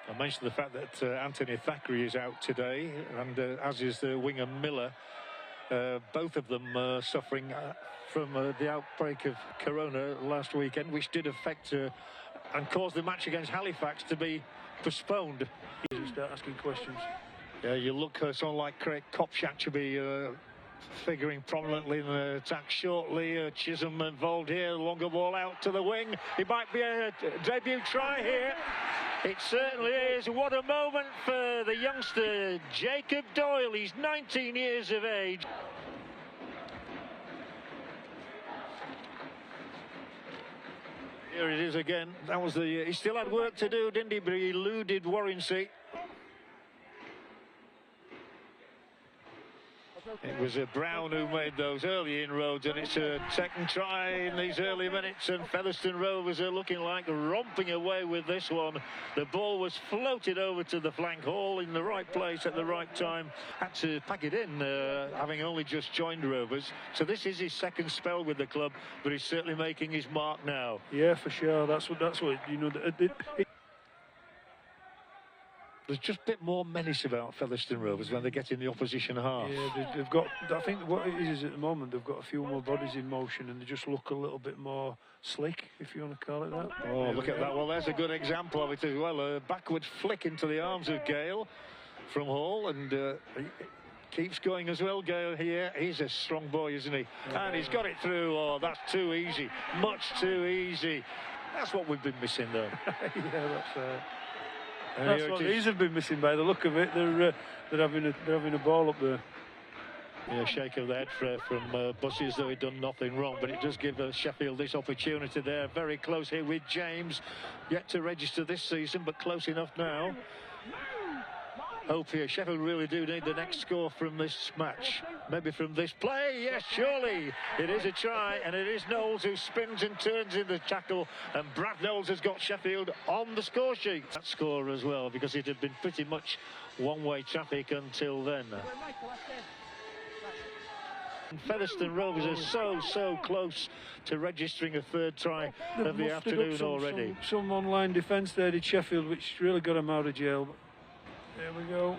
I mentioned the fact that Anthony Thackeray is out today, and as is the winger Miller. Both of them suffering from the outbreak of corona last weekend, which did affect and caused the match against Halifax to be postponed. You start asking questions. Yeah, you look someone like Craig Kopchak to be figuring prominently in the attack shortly. Chisholm involved here, longer ball out to the wing. It might be a debut try here. It certainly is. What a moment for the youngster Jacob Doyle. He's 19 years of age. Here it is again. That was the. He still had work to do, didn't he? But he eluded Warrency. It was Brown who made those early inroads, and it's a second try in these early minutes, and Featherstone Rovers are looking like romping away with this one. The ball was floated over to the flank, Hall in the right place at the right time. Had to pack it in, having only just joined Rovers. So this is his second spell with the club, but he's certainly making his mark now. Yeah, for sure. That's what you know. There's just a bit more menace about Featherstone Rovers when they get in the opposition half. Yeah, they've got. I think what it is at the moment, they've got a few more bodies in motion, and they just look a little bit more slick, if you want to call it that. Oh, look at that. Well, there's a good example of it as well. A backward flick into the arms of Gale from Hall, and he keeps going as well, Gale here. He's a strong boy, isn't he? And he's got it through. Oh, that's too easy. Much too easy. That's what we've been missing, though. Yeah, that's what these have been missing by the look of it. They're having a ball up there. Yeah, shake of the head from Bussey as though he'd done nothing wrong, but it does give Sheffield this opportunity there. Very close here with James, yet to register this season, but close enough now. Hope here. Sheffield really do need the next score from this match. Maybe from this play. Yes, surely. It is a try, and it is Knowles who spins and turns in the tackle. And Brad Knowles has got Sheffield on the score sheet. That score as well, because it had been pretty much one-way traffic until then. And Featherstone Rovers are so close to registering a third try of the afternoon already. Some online defence there did Sheffield, which really got them out of jail. There we go.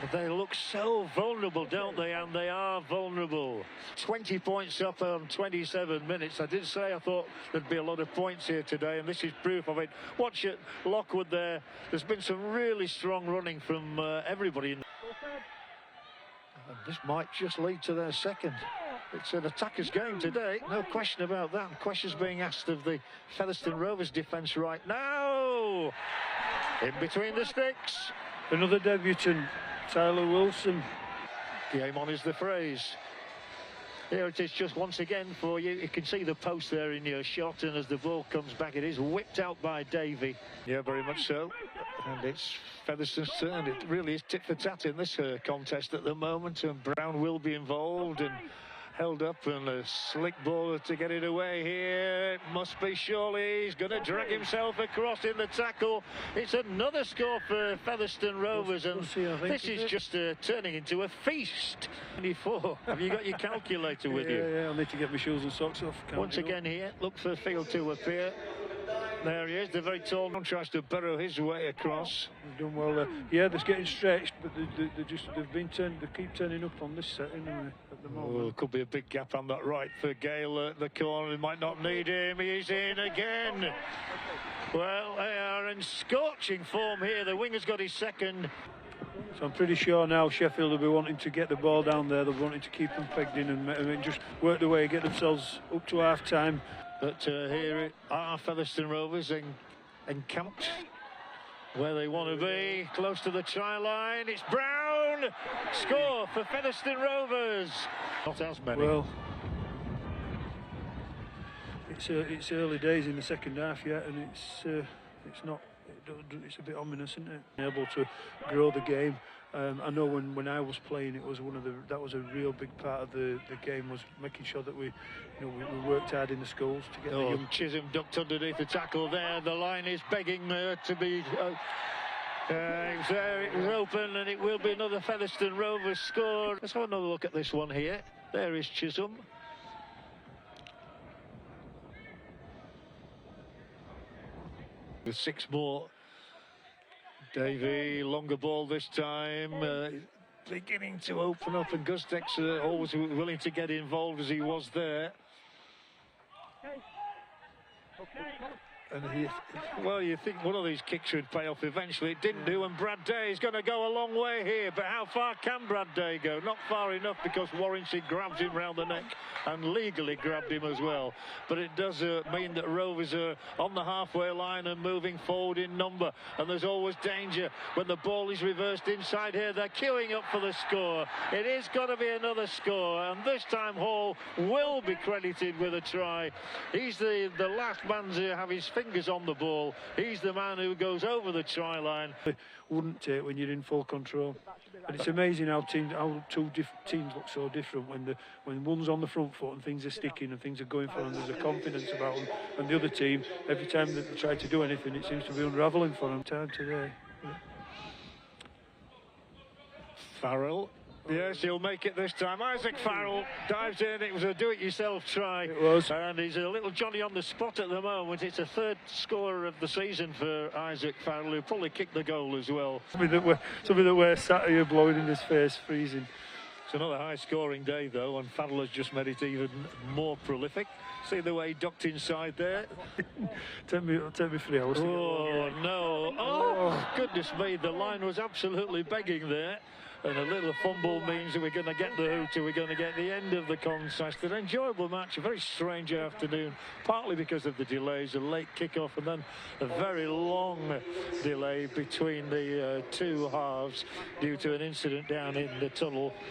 But they look so vulnerable, don't they? And they are vulnerable. 20 points up on 27 minutes. I did say I thought there'd be a lot of points here today, and this is proof of it. Watch it, Lockwood there. There's been some really strong running from everybody. And this might just lead to their second. It's an attacker's game today, no question about that. Questions being asked of the Featherstone Rovers defence right now. In between the sticks. Another debutant, Tyler Wilson. Game on is the phrase. Here it is just once again for you. You can see the post there in your shot, and as the ball comes back, it is whipped out by Davey. Yeah, very much so. And it's Featherstone's turn. It really is tit-for-tat in this contest at the moment, and Brown will be involved and held up, and a slick ball to get it away here. It must be, surely. He's going to drag himself across in the tackle. It's another score for Featherstone Rovers, and this is just turning into a feast. 24. Have you got your calculator with you? Yeah, I'll need to get my shoes and socks off. Once again here, look for Field to appear. There he is, the very tall man tries to burrow his way across. He's done well there. Yeah, they're getting stretched, but they keep turning up on this set anyway at the moment. Oh, could be a big gap on that right for Gale at the corner. They might not need him. He's in again. Well, they are in scorching form here. The winger's got his second. So I'm pretty sure now Sheffield will be wanting to get the ball down there. They're wanting to keep them pegged in and just work their way, get themselves up to half-time. But here are Featherstone Rovers encamped where they want to be, close to the try line. It's Brown! Score for Featherstone Rovers. Not as many. Well, it's early days in the second half yet, and it's not. It's a bit ominous, isn't it? Able to grow the game. I know when I was playing, it was that was a real big part of the game, was making sure that we worked hard in the schools to get the young. Chisholm ducked underneath the tackle there. The line is begging to be. It was open, and it will be another Featherstone Rovers score. Let's have another look at this one here. There is Chisholm. With 6 more Davey, longer ball this time. Beginning to open up, and Gustek's always willing to get involved as he was there. And well, you think one of these kicks would pay off eventually. It didn't do, and Brad Day is going to go a long way here. But how far can Brad Day go? Not far enough, because Warrington grabs him round the neck and legally grabbed him as well. But it does mean that Rovers are on the halfway line and moving forward in number. And there's always danger when the ball is reversed inside here. They're queuing up for the score. It is going to be another score, and this time Hall will be credited with a try. He's the last man to have his fingers on the ball. He's the man who goes over the try line. Wouldn't take when you're in full control. And it's amazing how two teams look so different when one's on the front foot and things are sticking and things are going for them. There's a confidence about them, and the other team, every time that they try to do anything, it seems to be unravelling for them. Time today. Yeah. Farrell. Yes, he'll make it this time. Isaac Farrell dives in. It was a do-it-yourself try. It was. And he's a little Johnny on the spot at the moment. It's a third scorer of the season for Isaac Farrell, who probably kicked the goal as well. Something that we're sat here blowing in his face, freezing. It's another high-scoring day, though, and Farrell has just made it even more prolific. See the way he ducked inside there. Take me 3 hours. Oh, no. Oh, goodness me. The line was absolutely begging there. And a little fumble means that we're going to get the hooter, we're going to get the end of the contest. An enjoyable match, a very strange afternoon, partly because of the delays, a late kick-off and then a very long delay between the two halves due to an incident down in the tunnel.